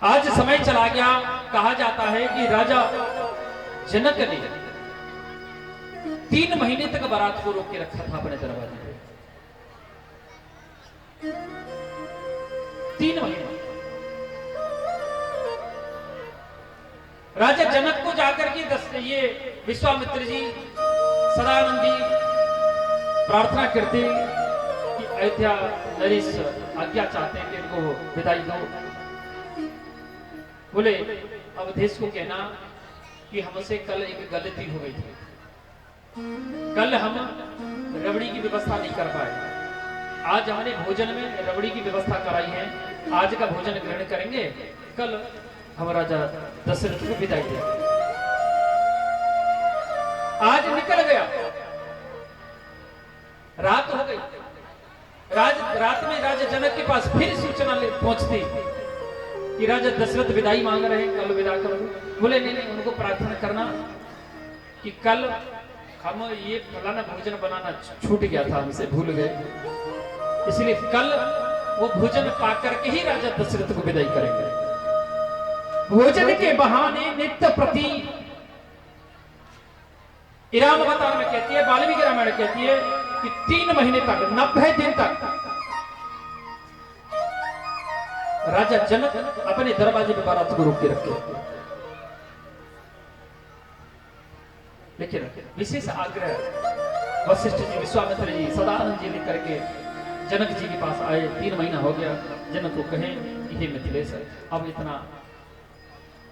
आज समय चला गया, कहा जाता है कि राजा जनक ने 3 महीने तक बारात को रोक के रखा था अपने दरवाजे पे। 3 महीने राजा जनक को जाकर के ये विश्वामित्र जी, सदानंद जी प्रार्थना करते कि अयोध्या नरेश आज्ञा चाहते हैं कि इनको विदाई दो। बोले अवधेश को कहना कि हमसे कल एक गलती हो गई थी, कल हम रबड़ी की व्यवस्था नहीं कर पाए। आज हमने भोजन में रबड़ी की व्यवस्था कराई है, आज का भोजन ग्रहण करेंगे, कल हम राजा दशरथ को विदाई देंगे। आज निकल गया, रात हो गई। रात में राजा जनक के पास फिर सूचना पहुंचती कि राजा दशरथ विदाई मांग रहे हैं, कल विदा करो। बोले नहीं नहीं, उनको प्रार्थना करना कि कल हम ये फलाना भोजन बनाना छूट गया था, हमसे भूल गए, इसलिए कल वो भोजन पा करके ही राजा दशरथ को विदाई करेंगे। भोजन के बहाने नित्य प्रति रामावतार में कहती है, वाल्मीकि रामायण कहती है कि 3 महीने तक, 90 दिन तक राजा जनक अपने दरवाजे पे बारात को रोक के रखे। लेकिन विशेष आग्रह वशिष्ठ जी, विश्वामित्र जी, सदानंद जी लेकर के जनक जी के पास आए। 3 महीना हो गया। जनक को कहें कि हे मिथिलेश, अब इतना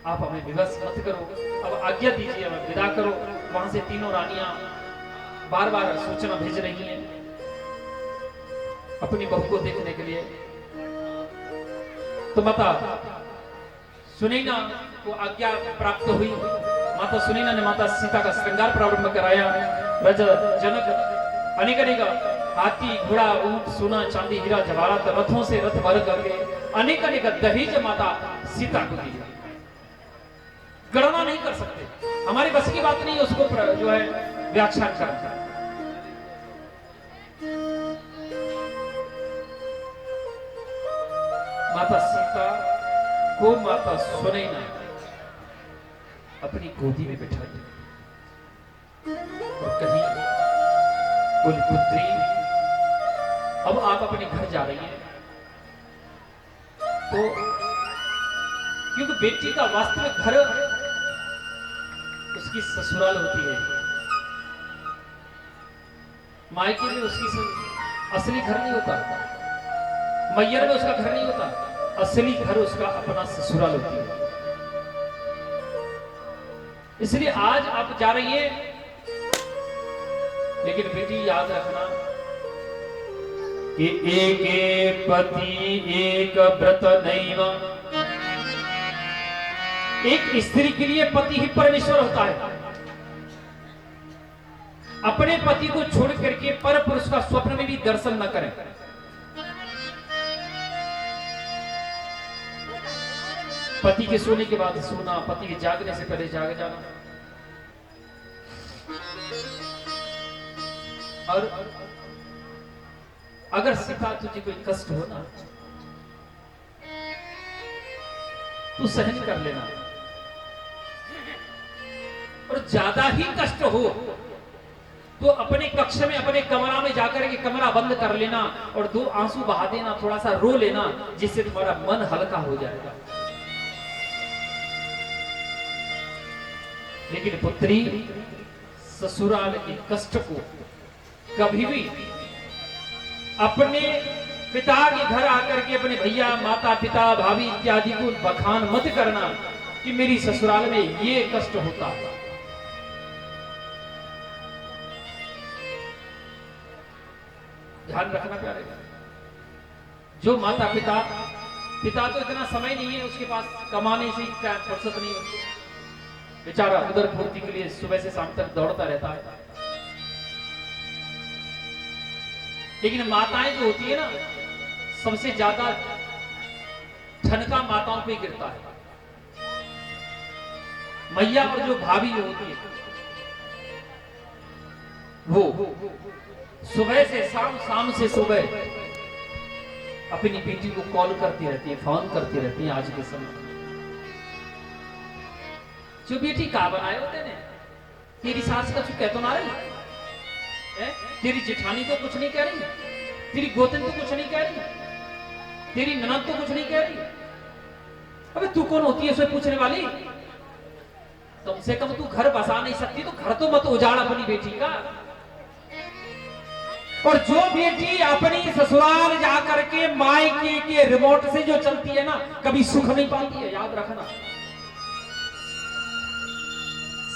आप हमें विवश मत करो, अब आज्ञा दीजिए, हमें विदा करो। वहां से तीनों रानियां बार बार सूचना भेज रही हैं अपनी बहू को देखने के लिए। तो माता सुनैना को आज्ञा प्राप्त हुई। माता सुनैना ने माता सीता का श्रृंगार प्रारंभ कराया। राजा जनक अनेक अनेक हाथी, घोड़ा, ऊंट, सोना, चांदी, हीरा जवाहरात रथों से रथ भर करके अनेक अनेक दहेज माता सीता को दी। गणना नहीं कर सकते, हमारी बस की बात नहीं उसको जो है व्याख्यान करना। माता सीता को माता सुनैना अपनी गोदी में बिठा दी और कही, बोली पुत्री, अब आप अपने घर जा रही हैं। तो क्योंकि बेटी का वास्तविक घर उसकी ससुराल होती है, मायके में उसकी असली घर नहीं होता, मैयर में उसका घर नहीं होता, असली घर उसका अपना ससुराल होती है। इसलिए आज आप जा रही है, लेकिन बेटी याद रखना कि एक पति एक व्रत नैव। एक स्त्री के लिए पति ही परमेश्वर होता है। अपने पति को छोड़ करके पर पुरुष का स्वप्न में भी दर्शन न करें। पति के सोने के बाद सोना, पति के जागने से पहले जाग जाना। और अगर सीता तुझे कोई कष्ट हो ना, तू सहन कर लेना, और ज्यादा ही कष्ट हो तो अपने कक्ष में, अपने कमरा में जाकर के कमरा बंद कर लेना और 2 आंसू बहा देना, थोड़ा सा रो लेना, जिससे तुम्हारा मन हल्का हो जाएगा। लेकिन पुत्री, ससुराल के कष्ट को कभी भी अपने पिता के घर आकर के अपने भैया, माता पिता, भाभी इत्यादि को बखान मत करना कि मेरी ससुराल में ये कष्ट होता है। ध्यान रखना प्यारे। जो माता पिता तो इतना समय नहीं है उसके पास, कमाने से फुर्सत नहीं होती, बेचारा उधर पूर्ति के लिए सुबह से शाम तक दौड़ता रहता है। लेकिन माताएं जो होती है ना, सबसे ज्यादा ठनका माताओं पे गिरता है। मैया और जो भाभी जो होती है वो सुबह से शाम, शाम से सुबह अपनी बेटी को कॉल करती रहती है, फोन करती रहती है। आज के समय जो बेटी का बनाए होते ने तेरी सास का कुछ कह तो ना रही है, तेरी जेठानी तो कुछ नहीं कह रही, तेरी गोतन तो कुछ नहीं कह रही, तेरी ननद तो कुछ नहीं कह रही। अबे तू कौन होती है उसे पूछने वाली? तुमसे कम तू घर बसा नहीं सकती तो घर तो मत उजाड़ अपनी बेटी का। और जो बेटी अपनी ससुराल जाकर के मायके के रिमोट से जो चलती है ना, कभी सुख नहीं पाती है, याद रखना।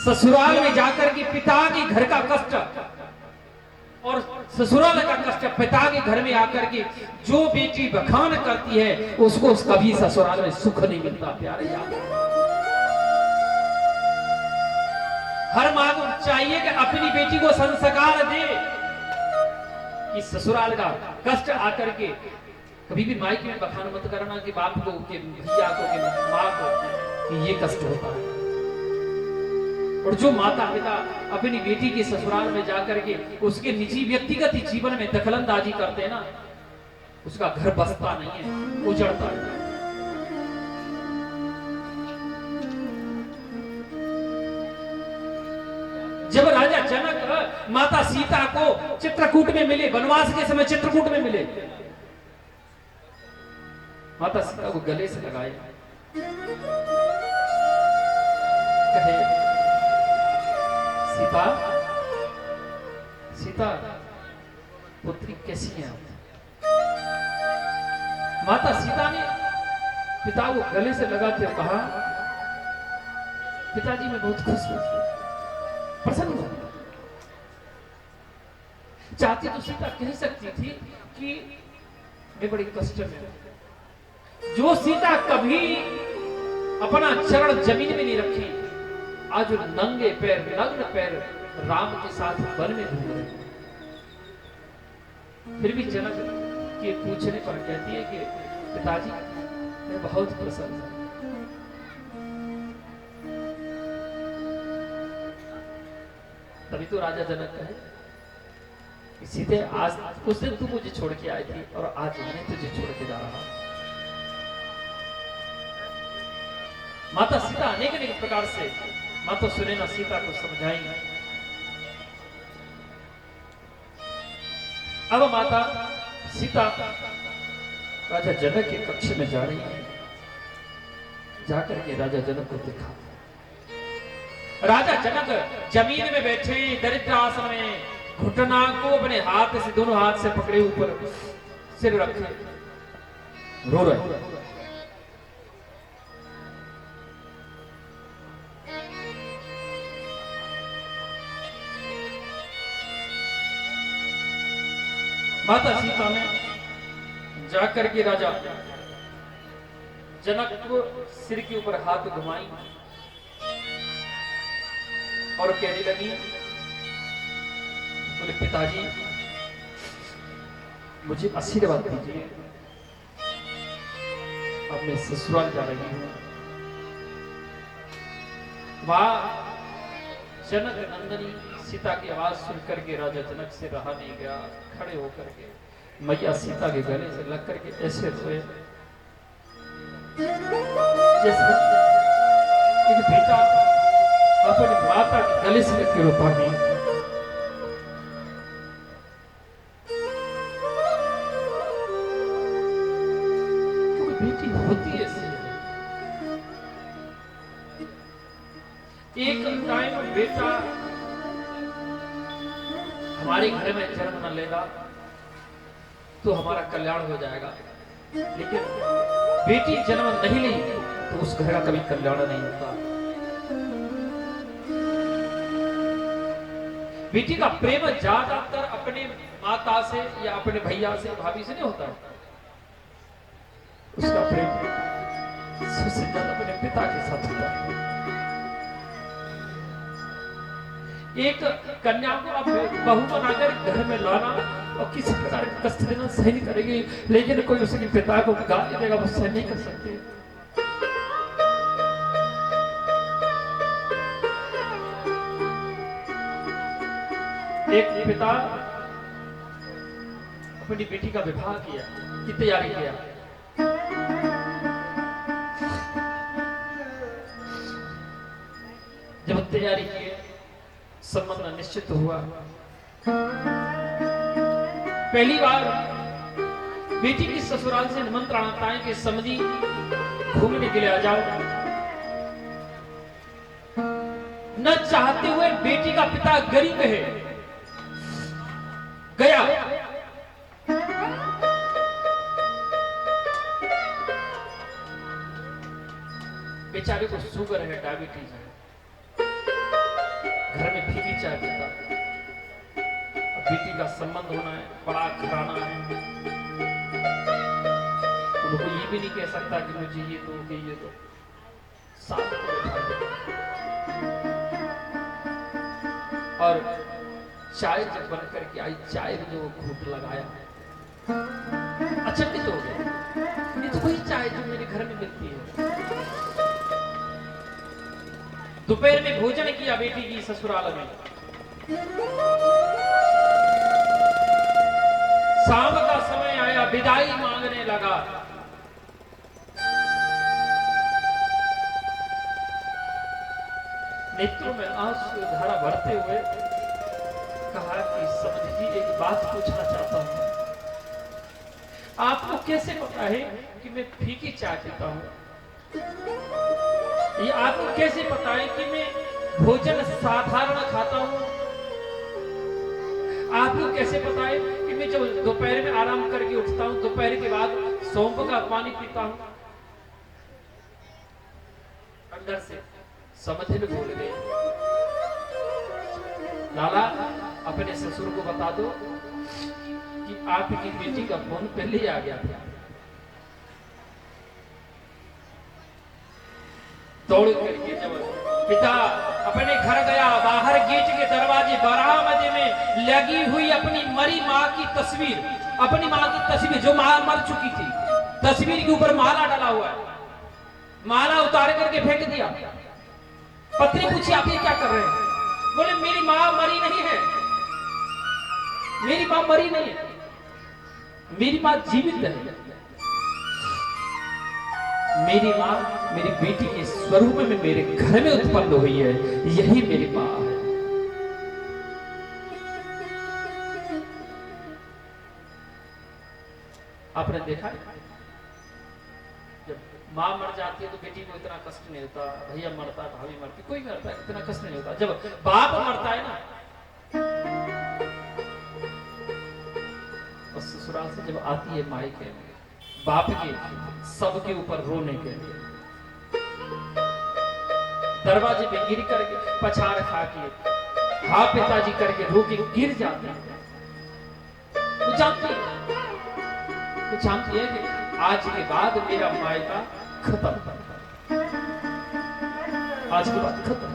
ससुराल में जाकर के पिता के घर का कष्ट और ससुराल का कष्ट पिता के घर में आकर के जो बेटी बखान करती है उसको कभी ससुराल में सुख नहीं मिलता। प्यारे याद, हर मां को चाहिए कि अपनी बेटी को संस्कार दे कि ससुराल का कष्ट आकर के कभी भी मायके में बखान मत करना कि बाप को, कि भैया को, कि मां को, कि ये कष्ट होता है। और जो माता पिता अपनी बेटी के ससुराल में जाकर के उसके निजी व्यक्तिगत जीवन में दखलंदाजी करते हैं ना, उसका घर बसता नहीं है, उजड़ता है। जब राजा जनक माता सीता को चित्रकूट में मिले, वनवास के समय चित्रकूट में मिले, माता सीता को गले से लगाए, कहे सीता, सीता पुत्री कैसी है आप? माता सीता ने पिता को गले से लगाते हुए कहा, पिताजी मैं बहुत खुश हूं, प्रसन्न हूं। चाहती तो सीता कह सकती थी कि मैं बड़ी कष्ट में हूं। जो सीता कभी अपना चरण जमीन में नहीं रखी, आज नंगे पैर, नग्न पैर राम के साथ वन में घूम रहे। फिर भी जनक के पूछने पर कहती है कि पिताजी मैं बहुत प्रसन्न हूं। तभी तो राजा जनक कहे कि सीधे आज उस दिन तू मुझे छोड़ के आई थी और आज मैं तुझे छोड़ के जा रहा हूं। माता सीता अनेक अनेक प्रकार से माता सुनैना सीता को समझाएंगे। अब माता सीता राजा जनक के कक्ष में जा रही है, जाकर के राजा जनक को देखा। राजा जनक जमीन में बैठे दरिद्र आसन में घुटना को अपने हाथ से, दोनों हाथ से पकड़े ऊपर सिर रखे रो रहे। माता सीता ने जाकर के राजा जनक को सिर के ऊपर हाथ घुमाई और कहने लगी, बोले पिताजी मुझे आशीर्वाद दीजिए, अब मैं ससुराल जा रही हूं। वहां जनक नंदनी सीता की आवाज सुनकर के राजा जनक से रहा नहीं गया, खड़े होकर के मैया सीता के गले से लग करके ऐसे रोए जैसे एक बेटा अपनी माता के गले से लग के रोता नहीं। तो बेटी होती ऐसी है। एक टाइम बेटा हमारे घर में जन्म न लेगा तो हमारा कल्याण हो जाएगा, लेकिन बेटी जन्म नहीं ली तो उस घर का कभी कल्याण नहीं होता। बेटी का प्रेम ज्यादातर अपने माता से या अपने भैया से, भाभी से नहीं होता, उसका प्रेम सबसे ज्यादा अपने पिता के साथ होता है। एक कन्या को आप बहू बनाकर घर में लाना और किसी प्रकार का कष्ट देना सही नहीं करेगी, लेकिन कोई उसके पिता को गाली देगा वो सहन नहीं कर सकते। एक पिता अपनी बेटी का विवाह किया की तैयारी किया, निश्चित हुआ। पहली बार बेटी की ससुराल से निमंत्रण आता है कि समधी घूमने के लिए आ जाओ। न चाहते हुए बेटी का पिता गरीब है, गया। बेचारे को शुगर है, डायबिटीज है, घर में फीकी चाय पीता। बेटी का संबंध होना है, बड़ा घराना है, उनको ये भी नहीं कह सकता कि मुझे ये दो कि ये दो। साथ में बैठा और चाय जब बन करके आई, चाय में जो घूंट लगाया, अचंभित हो गया। ये तो वही चाय जो मेरे घर में मिलती है। दोपहर में भोजन किया बेटी की ससुराल में। शाम का समय आया, विदाई मांगने लगा। नेत्रों में आंसू धारा भरते हुए कहा कि समधी जी, एक बात पूछना चाहता हूं। आपको कैसे पता है कि मैं फीकी चाय पीता हूं? ये आपको कैसे पता है कि मैं भोजन साधारण खाता हूं? आपको कैसे पता है कि मैं जब दोपहर में आराम करके उठता हूं, दोपहर के बाद सौंफ का पानी पीता हूं? अंदर से समझे में बोल गए, लाला अपने ससुर को बता दो कि आपकी बेटी का फोन पहले ही आ गया था। दौड़ करके जब पिता अपने घर गया, बाहर गेट के दरवाजे बरामदे में लगी हुई अपनी मरी माँ की तस्वीर, अपनी माँ की तस्वीर जो माँ मर चुकी थी, तस्वीर के ऊपर माला डाला हुआ है। माला उतार करके फेंक दिया। पत्नी पूछी, आप ये क्या कर रहे हैं? बोले, मेरी माँ मरी नहीं है, मेरी माँ मरी नहीं है, मेरी माँ जीवित है। मेरी माँ मेरी बेटी के स्वरूप में मेरे घर में उत्पन्न हुई है, यही मेरी माँ है। आपने देखा जब माँ मर जाती है तो बेटी को इतना कष्ट नहीं होता, भैया मरता है, भाभी मरती, कोई मरता है, इतना कष्ट नहीं होता। जब बाप मरता है ना, और ससुराल से जब आती है मायके में, बाप के सबके ऊपर रोने के लिए दरवाजे पे गिर करके पछाड़ खा के हाँ पिताजी करके रो के गिर जाते हैं। वो जानती है कि आज के बाद मेरा मायका खत्म, आज के बाद खत्म।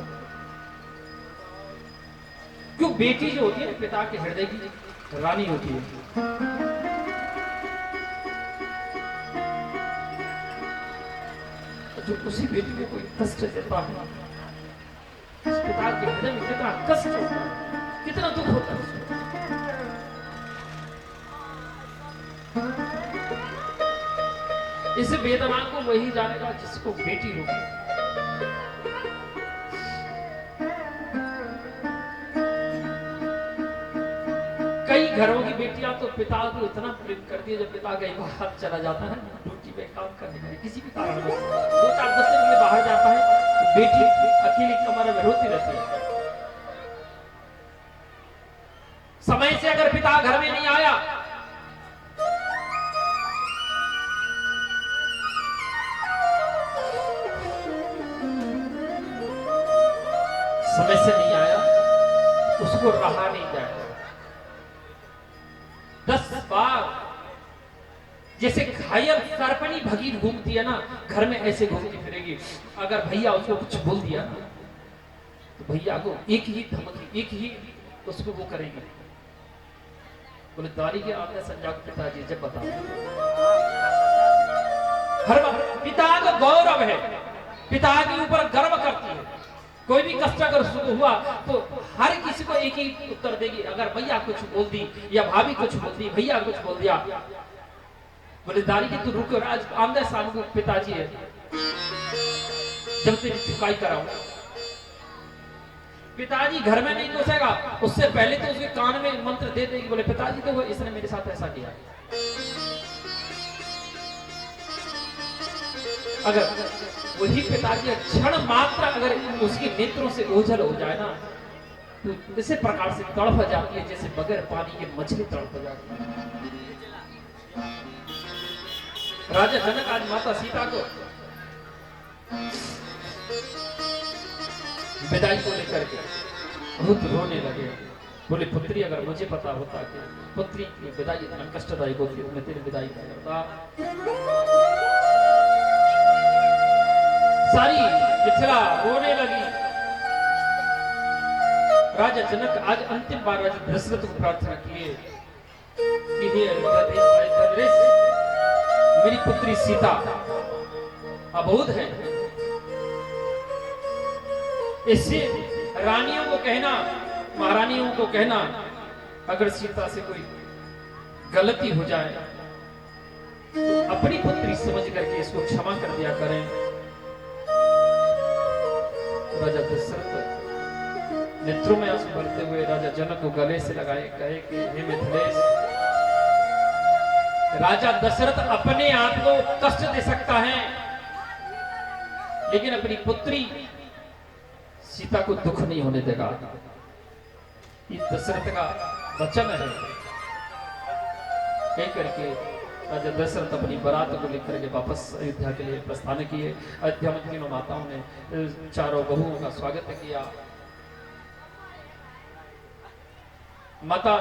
क्यों? बेटी जो होती है पिता के हृदय की रानी होती है। जो उसी बेटी को कोई कष्ट देता है, उस पिता के हृदय में कितना कष्ट होता है, कितना दुख होता है। इस वेदना को वही जानेगा जिसको बेटी होगी। कई घरों की बेटियां तो पिता को इतना प्रेम करती है, जब पिता कहीं बाहर चला जाता है ड्यूटी पे काम करने के लिए, किसी भी कारण से 2-4 दिन के लिए बाहर जाता है, तो बेटी अकेली कमरे में रोती रहती है। समय से अगर पिता घर में नहीं आया, समय से नहीं आया, उसको रहा नहीं जाएगा। 10 बार जैसे घायल सर्पणी भगी घूमती है ना, घर में ऐसे घूमती फिरेगी। अगर भैया उसको कुछ बोल दिया ना, तो भैया को एक ही धमकी, एक ही उसको वो करेगी। बोले दारी के आपने संजा को पिताजी जब बता, हर बार पिता का गौरव है, पिता के ऊपर गर्व करती है। कोई भी कष्ट अगर शुरू हुआ तो हर किसी को एक ही उत्तर देगी। अगर भैया कुछ बोल दी या भाभी कुछ बोल दी, भैया कुछ बोल दिया, बोले दारी की तू रुको, आज आमने सामने पिताजी है, जब तेरी चुकाई कराऊं। पिताजी घर में नहीं घुसेगा, उससे पहले तो उसके कान में मंत्र दे देगी, बोले पिताजी देखो इसने मेरे साथ ऐसा किया। अगर वही पिताजी क्षण मात्र अगर उसके नेत्रों से ओझल हो जाए ना, तो इसी प्रकार से तड़प जाती है जैसे बगैर पानी के मछली तड़प जाती है। राजा जनक आज माता सीता को विदाई को लेकर के बहुत रोने लगे। बोले पुत्री अगर मुझे पता होता कि पुत्री की विदाई इतना कष्टदायक होती है, मैं तेरी विदाई क्या करता। सारी मिथिला रोने लगी। राजा जनक आज अंतिम बार राजा दशरथ को प्रार्थना किए कि हे नरेश, मेरी पुत्री सीता अबोध है, इससे रानियों को कहना, महारानियों को कहना, अगर सीता से कोई गलती हो जाए तो अपनी पुत्री समझ करके इसको क्षमा कर दिया करें। राजा दशरथ नेत्रों में आंसू भरते हुए राजा जनक को गले से लगाए, कहे कि हे मिथिलेश, राजा दशरथ अपने आप को कष्ट दे सकता है, लेकिन अपनी पुत्री सीता को दुख नहीं होने देगा। ये दशरथ का वचन है। कह करके राजा दशरथ अपनी बारात को लेकर के वापस अयोध्या के लिए प्रस्थान किए। अयोध्या में तीनों माताओं ने चारों बहुओं का स्वागत किया। माता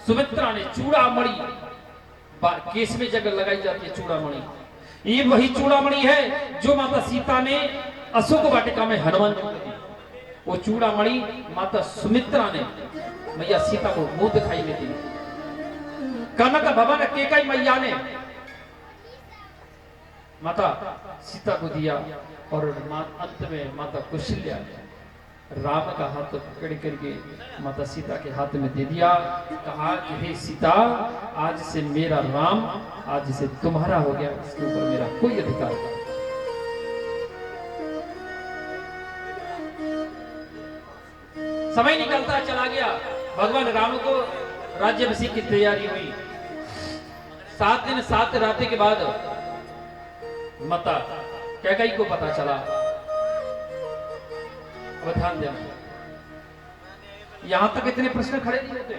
सुमित्रा ने चूड़ामणि, केस में जगह लगाई जाती है चूड़ामणि, ये वही चूड़ामणि है जो माता सीता ने अशोक वाटिका में हनुमान जी को दी। वो चूड़ामणि माता सुमित्रा ने मैया सीता को मुंह दिखाई में दी। कनक भवन केकई मैया ने माता सीता को दिया और अंत में माता कौशल्या ने राम का हाथ पकड़ करके माता सीता के हाथ में दे दिया। कहा कि हे सीता, आज से मेरा राम आज से तुम्हारा हो गया, इसके ऊपर मेरा कोई अधिकार नहीं। समय निकलता चला गया। भगवान राम को राज्याभिषेक की तैयारी हुई। 7 दिन 7 रातें के बाद माता कैकेयी को पता चला। अब ध्यान देना, यहां तक इतने प्रश्न खड़े नहीं होते,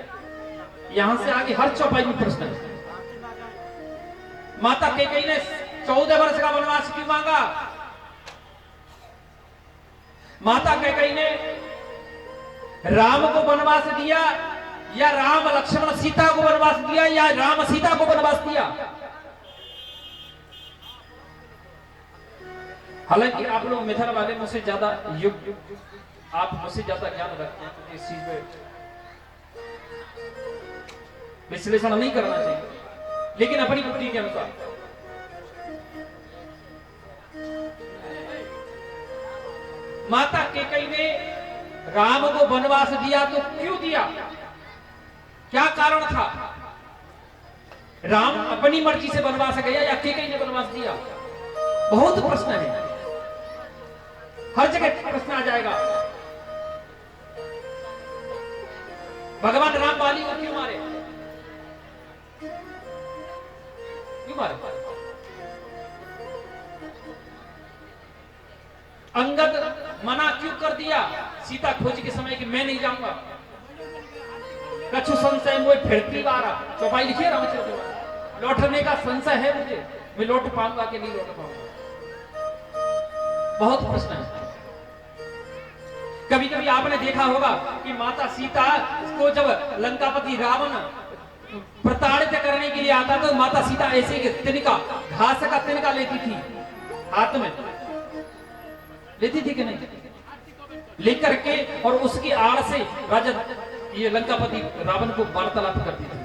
यहां से आगे हर चौपाई में प्रश्न है। माता कैकेयी ने 14 वर्ष का वनवास क्यों मांगा? माता कैकेयी ने राम को वनवास दिया या राम लक्ष्मण सीता को वनवास दिया या राम सीता को वनवास दिया? हालांकि आप लोग मिथिला वाले मुझसे ज्यादा आप मुझसे ज्यादा ज्ञान रखते हैं, इस चीज में विश्लेषण नहीं करना चाहिए, लेकिन अपनी बुद्धि के अनुसार माता कैकेयी ने राम को वनवास दिया तो क्यों दिया? क्या कारण था? राम अपनी मर्जी से वनवास गया या कैकेयी ने वनवास दिया? बहुत प्रश्न है, हर जगह प्रश्न आ जाएगा। भगवान राम बाली को क्यों मारे? क्यों मारे? अंगद मना क्यों कर दिया सीता खोज के समय कि मैं नहीं जाऊंगा? कछु संशय मुझे फिरती बारा, चौपाई लिखिए रामचरित, लौटने का संशय है मुझे, मैं लौट पाऊंगा कि नहीं लौट पाऊंगा। बहुत प्रश्न है। कभी कभी आपने देखा होगा कि माता सीता को जब लंकापति रावण प्रताड़ित करने के लिए आता तो माता सीता ऐसे तिनका, घास का तिनका लेती थी, हाथ में लेती थी कि नहीं? लेकर के और उसकी आड़ से राजा ये लंकापति रावण को वार्तालाप करती थी।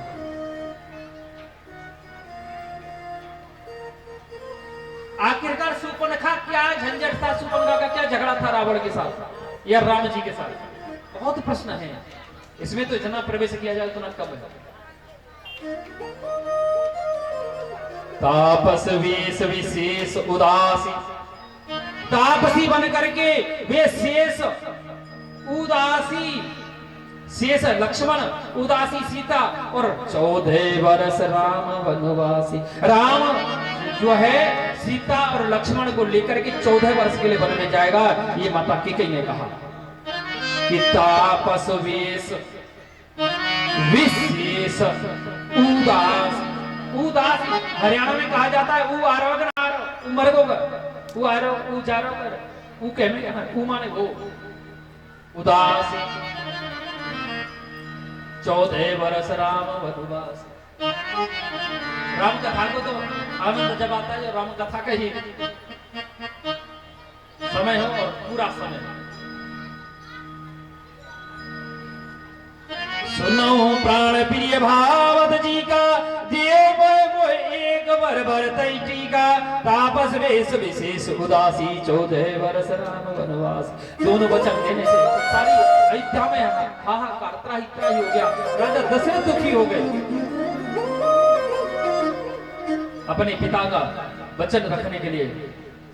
आखिरकार शूर्पणखा क्या झंझट था, शूर्पणखा का क्या झगड़ा था रावण के साथ या राम जी के साथ? बहुत प्रश्न है, इसमें तो इतना प्रवेश किया जाए तो ना कम है। तापस वेश विशेष उदासी, तापसी बन करके वे शेष उदासी शेष लक्ष्मण, उदासी सीता और 14 वर्ष राम वनवासी। राम जो है सीता और लक्ष्मण को लेकर के 14 वर्ष के लिए वन में जाएगा। ये माता कैकेयी ने कहा कि तापस वेश विशेष उदास। उदास हरियाणा में कहा जाता है ऊ आ रहा ऊ मर गो ऊ आ रहा ऊ जा रहा ऊ कहने ऊ माने वो उदास। 14 वर्ष राम वनवास। राम कथा को तो आनंद जब आता है राम कथा का ही समय हो और पूरा समय। सुनो प्राण प्रिय भावत जी का देव एक बर बर तैटी का तापस वेश विशेष उदासी 14 वर्ष राम वनवास। दोनों वचन देने से सारी अयोध्या में हाहाकार त्राही त्राही हो गया। राजा दशरथ दुखी हो गए। अपने पिता का वचन रखने के लिए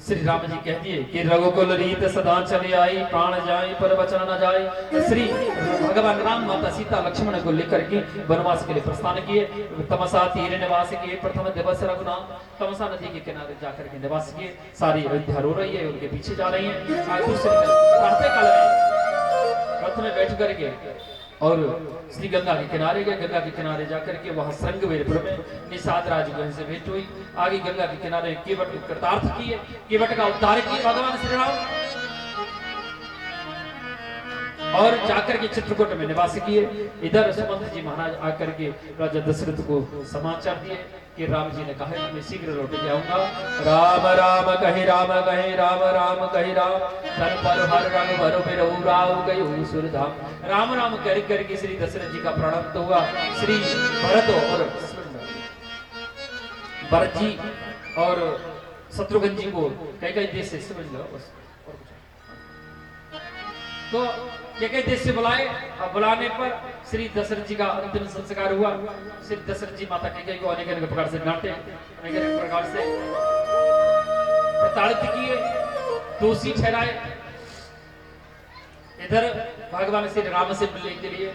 श्री राम जी कह दिए कि रघुकुल रीत सदा चले आई, प्राण जाए पर वचन न जाए। श्री भगवान राम माता सीता लक्ष्मण को लेकर के वनवास के लिए प्रस्थान किए। तमसा तीर निवास किए। प्रथम दिवस रघुनाथ तमसा नदी के किनारे जाकर के निवास किए। सारी अयोध्या रो रही है, उनके पीछे जा रही है। दूसरे प्रातः काल में रथ में बैठ करके और श्री गंगा के किनारे गए। गंगा के किनारे जाकर के वहां श्रृंगवेरपुर में निषाद राजगुह से भेंट हुई। आगे गंगा के किनारे केवट को कृतार्थ किए, केवट का उद्धार किए भगवान श्री राम और जाकर के चित्रकूट में निवास किए। इधर सुमंत जी महाराज आकर के राजा दशरथ को समाचार दिए कि राम जी ने कहा मैं शीघ्र लौट के आऊंगा। राम राम कहे राम कहे राम राम कहे राम तन पर हर रंग भरो बिरहु राव गयो सुरधाम। राम राम कर करके श्री दशरथ जी का प्रणाम तो हुआ। श्री भरत और भरत जी और शत्रुघ्न जी को कई देश से समझ लो बस तो कई देश से बुलाए। और बुलाने पर श्री दशरथ जी का अंतिम संस्कार हुआ। श्री दशरथ जी माता कैकेयी को अनेक अनेक प्रकार से डांटे, अनेक अनेक प्रकार से प्रताड़ित किए, दोषी ठहराए। इधर भगवान श्री राम से मिलने के लिए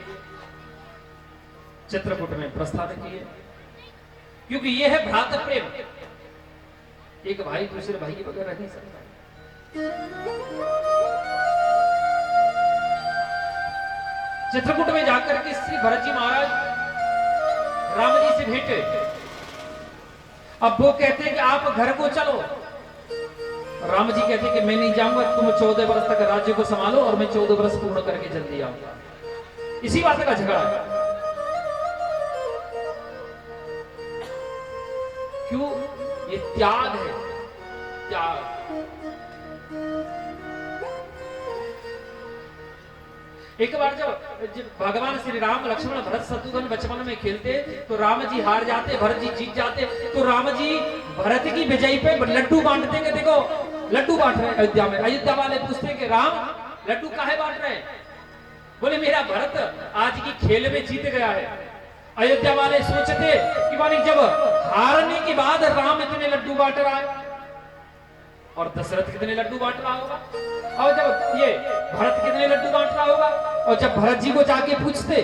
चित्रकूट में प्रस्थान किए, क्योंकि यह है भ्रात प्रेम। एक भाई दूसरे भाई के बगैर रह नहीं सकता। चित्रकूट में जाकर के श्री भरत जी महाराज राम जी से भेंटे। अब वो कहते हैं कि आप घर को चलो। राम जी कहते हैं कि मैं नहीं जाऊंगा, तुम 14 वर्ष तक राज्य को संभालो और मैं 14 वर्ष पूर्ण करके जल्दी आऊंगा। इसी बात का झगड़ा है। क्यों? ये त्याग है, त्याग। एक बार जब भगवान श्री राम लक्ष्मण भरत शत्रुघ्न बचपन में खेलते तो राम जी हार जाते, भरत जी जीत जाते। तो राम जी भरत की विजय पे लड्डू बांटते कि देखो लड्डू बांट रहे अयोध्या में। अयोध्या वाले पूछते कि राम लड्डू काहे बांट रहे? बोले मेरा भरत आज की खेल में जीत गया है। अयोध्या वाले सोचते कि मानी जब हारने के बाद राम इतने लड्डू बांट रहा है और दशरथ कितने लड्डू बांट रहा होगा, और जब ये भरत कितने लड्डू बांट रहा होगा। और जब भरत जी को जाके पूछते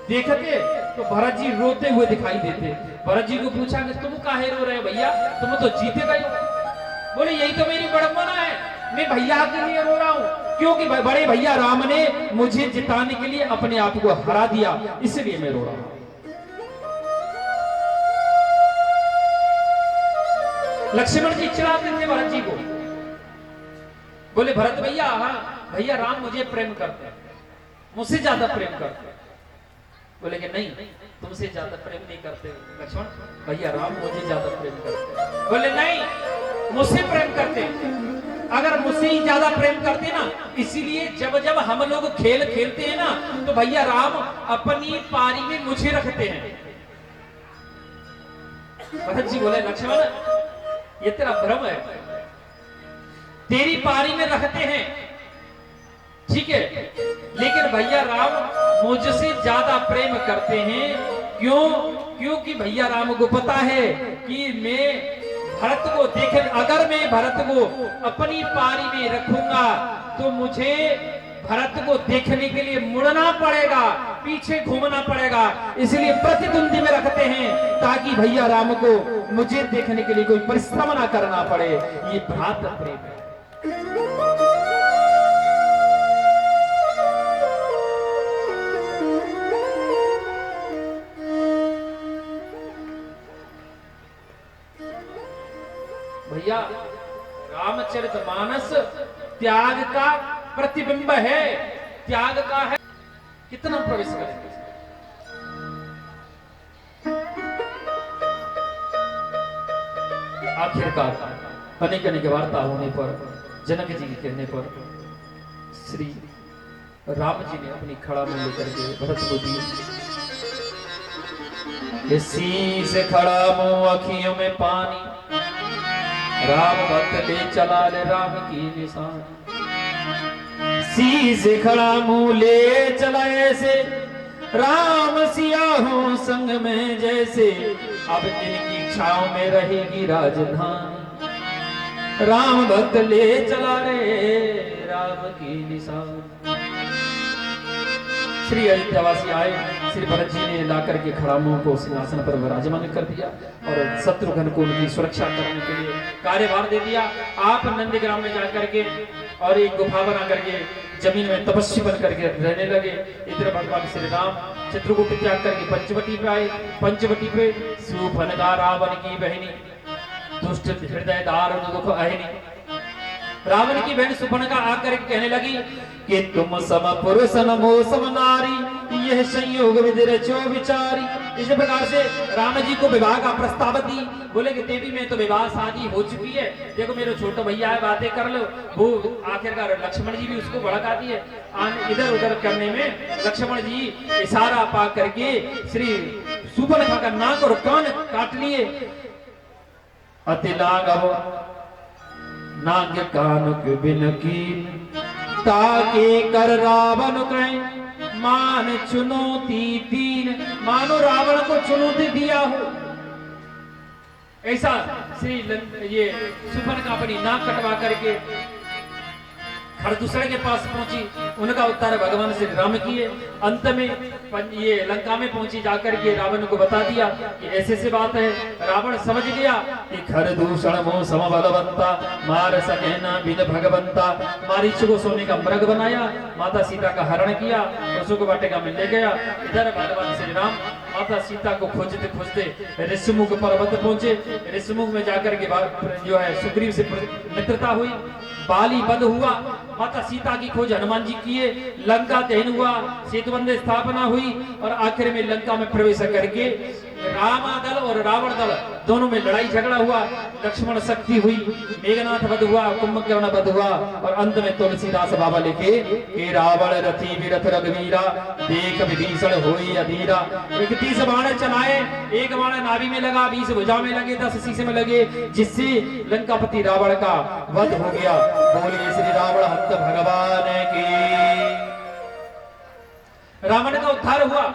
देखते तो भरत जी रोते हुए दिखाई देते। भरत जी को पूछा कि तुम काहे रो रहे हो भैया, तुम तो जीते गए। बोले यही तो मेरी बड़म्बना है, मैं भैया के लिए रो रहा हूँ, क्योंकि बड़े भैया राम ने मुझे जिताने के लिए अपने आप को हरा दिया, इसलिए मैं रो रहा हूँ। लक्ष्मण जी चिढ़ाते थे भरत जी को। बोले भरत भैया, हाँ भैया राम मुझे प्रेम करते हैं, मुझसे ज्यादा प्रेम करते हैं। बोले कि नहीं तुमसे ज्यादा प्रेम नहीं करते लक्ष्मण, भैया राम मुझे ज्यादा प्रेम करते हैं। बोले नहीं मुझसे प्रेम करते हैं। अगर मुझसे ही ज्यादा प्रेम करते ना, इसीलिए जब जब हम लोग खेल खेलते हैं ना तो भैया राम अपनी पारी में मुझे रखते हैं। भरत जी बोले लक्ष्मण ये तेरा भ्रम है, तेरी पारी में रखते हैं ठीक है, लेकिन भैया राम मुझसे ज्यादा प्रेम करते हैं। क्यों? क्योंकि भैया राम को पता है कि मैं भरत को देख, अगर मैं भरत को अपनी पारी में रखूंगा तो मुझे भरत को देखने के लिए मुड़ना पड़ेगा, पीछे घूमना पड़ेगा, इसलिए प्रतिद्वंदी में रखते हैं ताकि भैया राम को मुझे देखने के लिए कोई परिश्रम ना करना पड़े। ये भ्रात प्रेम है। भैया रामचरितमानस त्याग का प्रतिबिंब है, त्याग का है। कितना प्रवेश करेंगे? आखिरकार अनेक अनेक वार्ता होने पर, जनक जी के कहने पर श्री राम जी ने अपनी खड़ा में लेकर के भरत को दी। शीश खड़ा मुंह अखियों में पानी, राम भक्त ले चला ले राम की निशान। शीश खड़ा मुंह ले चला ऐसे, राम सिया हो संग में जैसे। अब जिनकी छांव में रहेगी राजधानी, राम भक्त ले चला रे राम की निशान। श्री अयोध्यावासी आए, श्री भरत जी ने लाकर के खड़ा मुंह को सिंहासन पर विराजमान कर दिया और शत्रुघ्न को उनकी सुरक्षा करने के लिए कार्यभार दे दिया। आप नंदीग्राम में जाकर के और एक गुफा बना करके जमीन में तपस्वी बन करके रहने लगे। इधर भगवान श्री राम चित्रकूट त्याग करके पंचवटी पे आए। पंचवटी पे शूर्पणखा रावण की बहनी, दुष्ट हृदय दारुण दुख अहिनी। रावण की बहन शूर्पणखा आकर कहने लगी कि तुम सम पुरुष नमो सम नारी, यह संयोग विधि रचो विचारी। इस प्रकार से राम जी को विवाह का प्रस्ताव दी। बोले कि देवी में तो विवाह शादी हो चुकी है, देखो मेरे छोटा भैया है, बातें कर लो। वो आखिरकार लक्ष्मण जी भी उसको भड़का दिए। इधर उधर करने में लक्ष्मण जी इशारा पा करके श्री शूर्पणखा का नाक और कान काट लिए। अति लाघव नाग कान के बिन कीन, ताके कर रावण कहें मान चुनौती दीन। मानो रावण को चुनौती दिया हो, ऐसा श्री ये शूर्पणखा अपनी नाक कटवा करके खरदूषण के पास पहुंची। उनका उत्तर भगवान श्री राम किए। अंत में ये लंका में पहुंची, जाकर के रावण को बता दिया कि ऐसे से बात है। रावण समझ गया कि खरदूषण मोह समबलवंता, मार सके न बिन भगवंता। मारीच को सोने का मृग बनाया, माता सीता का हरण किया, पशु को वाटिका में ले गया। इधर भगवान श्री राम माता सीता को खोजते खोजते ऋषिमुख पर्वत पहुंचे। ऋषिमुख में जाकर के जो है सुग्रीव से मित्रता हुई, बाली वध हुआ। माता सीता की खोज हनुमान जी किए, लंका दहन हुआ, सेतुबंध स्थापना हुई और आखिर में लंका में प्रवेश करके रामा दल और रावण दल दोनों में लड़ाई झगड़ा हुआ। लक्ष्मण शक्ति हुई, मेघनाथ वध हुआ, कुंभकर्ण वध हुआ और अंत में तुलसीदास बाबा लिखे कि रावण रथी विरथ रघुवीरा, देख विभीषण होई अधीरा। 31 बाण चलाए, एक बाण नाभि में लगा, 20 भुजा में लगे, 10 शीशे में लगे, जिससे लंकापति रावण का वध हो गया। बोलिए श्री रावण हंत भगवान की। रावण का उद्धार हुआ।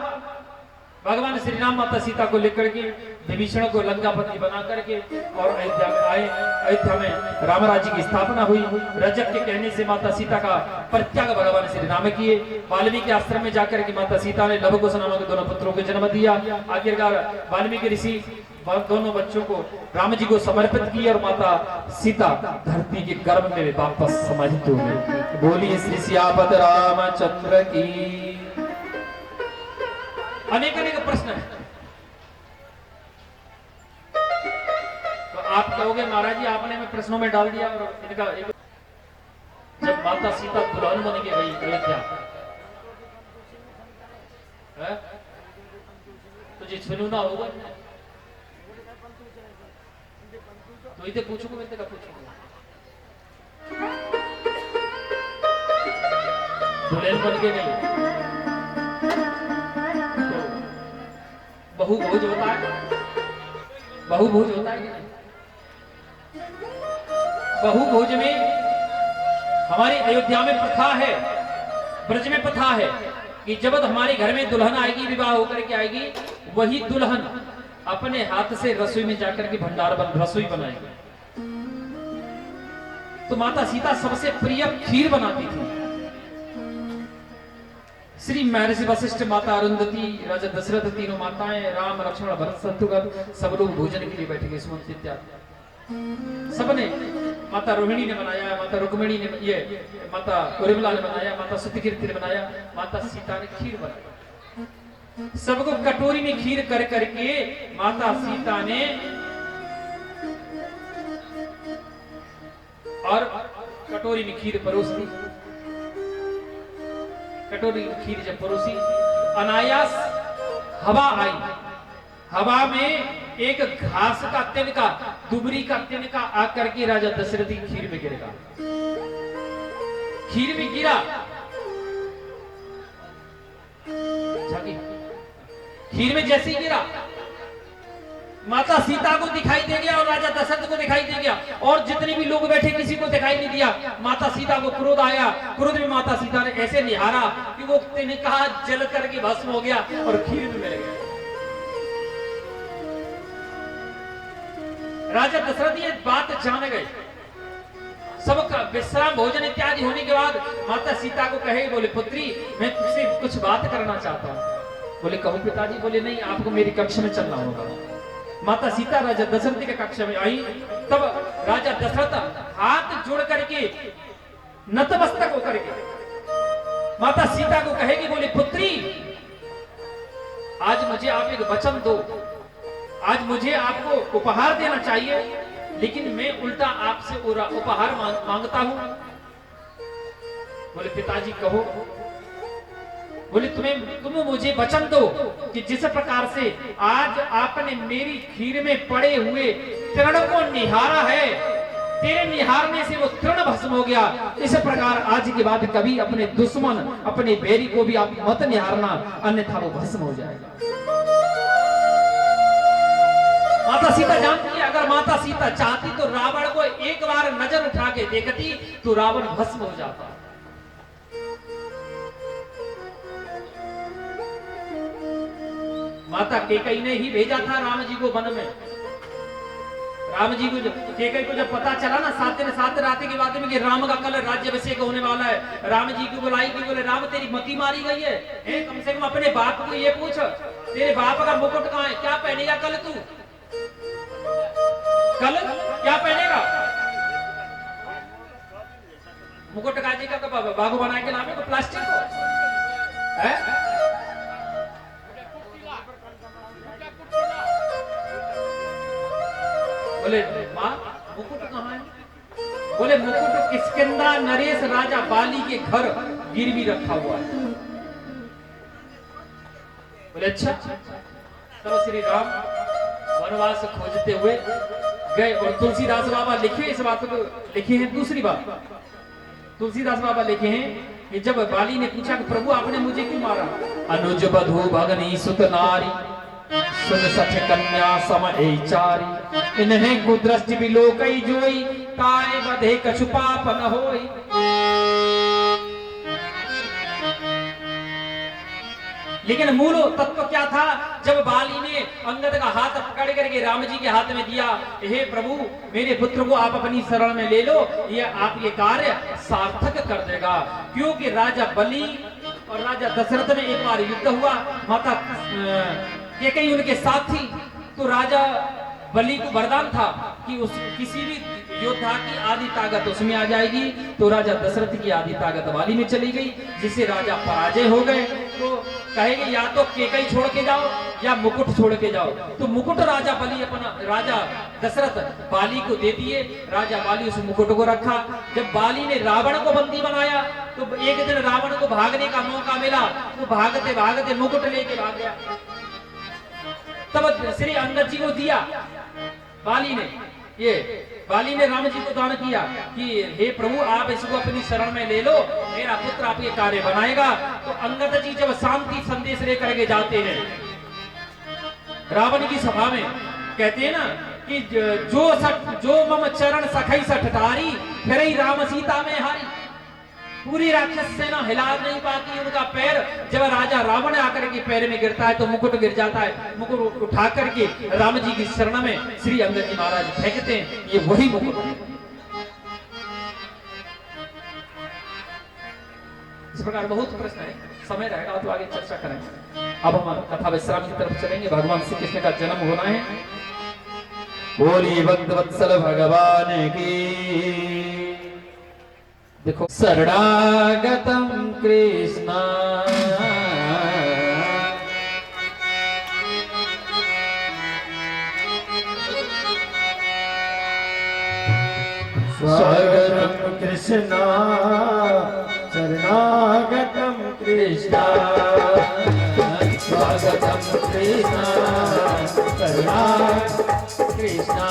भगवान श्री राम माता सीता को लेकर के विभीषण को लंकापति बना करके और अयोध्या में आए। अयोध्या में राम राज्य की स्थापना हुई। रजक के कहने से माता सीता का परित्याग भगवान श्री राम किए। वाल्मीकि आश्रम में जाकर के माता सीता ने लव कुश नामक दोनों पुत्रों को जन्म दिया। आखिरकार वाल्मीकि ऋषि दोनों बच्चों को राम जी को समर्पित किए और माता सीता धरती के गर्भ में वापस समाहित हो गई। बोलिए श्री सियापत रामचंद्र की। अनेक अनेक प्रश्न है। तो आप कहोगे महाराज जी आपने हमें प्रश्नों में डाल दिया। और इनका जब माता सीता दुल्हन बन के गई अयोध्या, तुझे सुनू ना होगा तो इधर पूछूंगा, मैं तेरा पूछूंगा। दुल्हन बन के गई, बहुभोज होता है, बहुभोज होता है। बहुभोज में हमारी अयोध्या में प्रथा है, ब्रज में प्रथा है कि जब हमारे घर में दुल्हन आएगी, विवाह होकर के आएगी, वही दुल्हन अपने हाथ से रसोई में जाकर के भंडार रसोई बनाएगी। तो माता सीता सबसे प्रिय खीर बनाती थी। श्री महर्षि वशिष्ठ, माता अरुंधति, राजा दशरथ, तीनों माताएं, राम लक्ष्मण भरत शत्रुघ्न, सब लोग भोजन के लिए बैठ गए। सुमंत इत्यादि सबने, माता रोहिणी ने बनाया, माता रुक्मिणी ने, ये माता उर्मिला ने बनाया, माता सत्यकीर्ति ने बनाया, माता सीता ने खीर बनाया। सबको कटोरी में खीर कर करके माता सीता ने और कटोरी में खीर परोस दी। कटोरी में खीर जब परोसी, अनायास हवा आई। हवा में एक घास का तिनका, दुबरी का तिनका आकर के राजा दशरथ की खीर में गिरेगा। खीर में गिरा, खीर में जैसे ही गिरा, माता सीता को दिखाई दे गया और राजा दशरथ को दिखाई दे गया, और जितने भी लोग बैठे किसी को दिखाई नहीं दिया। माता सीता को क्रोध आया। क्रोध में माता सीता ने ऐसे निहारा कि वो तिनका जल करके भस्म हो गया और खीर में मिल गया। राजा दशरथ ये बात जान गए। सबका विश्राम भोजन इत्यादि होने के बाद माता सीता को कहे, बोले पुत्री मैं तुझसे कुछ बात करना चाहता हूँ। बोले कहो पिताजी। बोले नहीं, आपको मेरी कक्ष में चलना होगा। माता सीता राजा दशरथ के कक्ष में आई। तब राजा दशरथ हाथ जोड़ करके, नतमस्तक होकर के माता सीता को कहेगी, बोले पुत्री आज मुझे आप एक वचन दो। आज मुझे आपको उपहार देना चाहिए, लेकिन मैं उल्टा आपसे उपहार मांगता हूं। बोले पिताजी कहो। बोले तुम मुझे वचन दो कि जिस प्रकार से आज आपने मेरी खीर में पड़े हुए तृण को निहारा है, तेरे निहारने से वो तृण भस्म हो गया, इस प्रकार आज के बाद कभी अपने दुश्मन, अपने बैरी को भी आप मत निहारना, अन्यथा वो भस्म हो जाएगा। माता सीता जानती है, अगर माता सीता चाहती तो रावण को एक बार नजर उठा के देखती तो रावण भस्म हो जाता। माता केकई ने ही भेजा था राम जी को वन में। राम जी को केकई को जब पता चला ना 7 दिन 7 रात के बाद में कि राम का कल राज्याभिषेक होने वाला है, राम जी को बुलाई कि बोले राम तेरी मती मारी गई है, कम से कम अपने बाप को ये पूछ तेरे बाप का मुकुट कहाँ है, क्या पहनेगा कल तू, कल क्या पहनेगा। मुकुट गाजी का तो बाबू बना के लावे तो प्लास्टिक को है। बोले माँ मुकुट कहाँ है। बोले मुकुट किष्किंधा नरेश राजा बाली के घर गिरवी रखा हुआ है। बोले अच्छा। तब श्री राम वनवास खोजते हुए गए और तुलसीदास बाबा लिखे इस बात को, लिखे हैं दूसरी बात। तुलसीदास बाबा लिखे हैं कि जब बाली ने पूछा कि प्रभु आपने मुझे क्यों मारा, अनुज बधू भगनी सुत नारी सुन सठ कन्या सम चारी, इन्हें कुदृष्टि बिलोकई जोई, काय बधे कछु पाप न होई। लेकिन मूल तत्व क्या था, जब बाली ने अंगद का हाथ पकड़ करके राम जी के हाथ में दिया, हे प्रभु मेरे पुत्र को आप अपनी शरण में ले लो, ये आप ये कार्य सार्थक कर देगा। क्योंकि राजा बलि और राजा दशरथ में एक बार युद्ध हुआ, माता ये कहीं उनके साथ थी, तो राजा बलि को वरदान था कि उस किसी भी योद्धा की आदि ताकत उसमें आ जाएगी, तो राजा दशरथ की आदि ताकत बाली में चली गई, जिससे राजा पराजय हो गए। तो कहेंगे या तो केकई छोड़ के जाओ या मुकुट छोड़ के जाओ, तो मुकुट राजा बलि अपना राजा दशरथ बाली को दे दिए। राजा बाली उस मुकुट को रखा। जब बाली ने रावण को बंदी बनाया तो एक दिन रावण को भागने का मौका मिला, तो भागते भागते मुकुट लेके भाग गया। तब श्री अंगद जी को दिया बाली ने, ये बाली ने राम जी को दान किया कि हे प्रभु आप इसको अपनी शरण में ले लो, मेरा पुत्र आपके कार्य बनाएगा। तो अंगद जी जब शांति संदेश लेकर के जाते हैं रावण की सभा में, कहते हैं ना कि जो मम चरण सखई सठतारी, फिर ही राम सीता में हारी। पूरी राक्षस सेना हिला नहीं पाती उनका पैर। जब राजा रावण आकर के पैर में गिरता है तो मुकुट गिर जाता है। मुकुट उठा करके राम जी की शरण में श्री अंगद जी महाराज फेंकते हैं, ये वही मुकुट है। इस प्रकार बहुत प्रश्न है। समय रहेगा तो आगे चर्चा करेंगे। अब हम कथा विश्राम की तरफ चलेंगे। भगवान श्री कृष्ण का जन्म होना है। बोलिए भक्त वत्सल भगवान की। देखो शरणागतम कृष्णा स्वागतम कृष्णा शरणागतम कृष्णा स्वागतम कृष्णा शरणागतम कृष्णा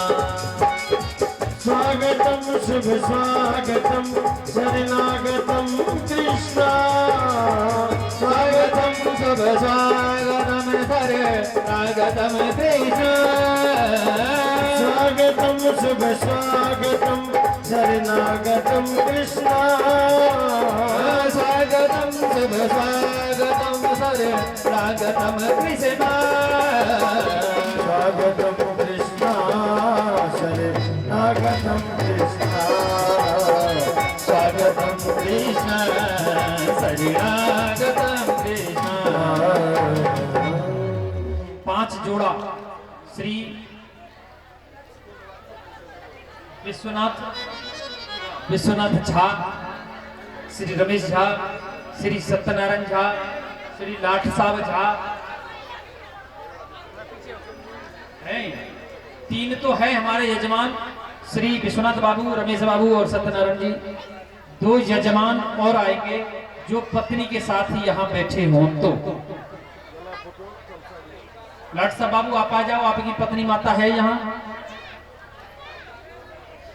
स्वागतम शुभ स्वागतम शरणागतम कृष्णा स्वागतम शुभ स्वागतम शरणागतम कृष्णा स्वागतम शुभ स्वागतम शरणागतम कृष्णा स्वागतम शुभ स्वागतम शरणागतम कृष्णा स्वागतम कृष्णा शरणागतम कृष्णा स्वागतम कृष्ण शरणागतम कृष्ण। 5 जोड़ा श्री विश्वनाथ झा, श्री रमेश झा, श्री सत्यनारायण झा, श्री लाठ साहब झा हैं। 3 तो है हमारे यजमान श्री विश्वनाथ बाबू, रमेश बाबू और सत्यनारायण जी। 2 यजमान और आएंगे जो पत्नी के साथ ही यहाँ बैठे हों। तो लाठ साहब बाबू आप आ जाओ, आपकी पत्नी माता है यहाँ।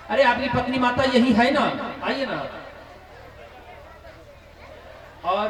अरे आपकी पत्नी माता यही है ना, आइए ना। और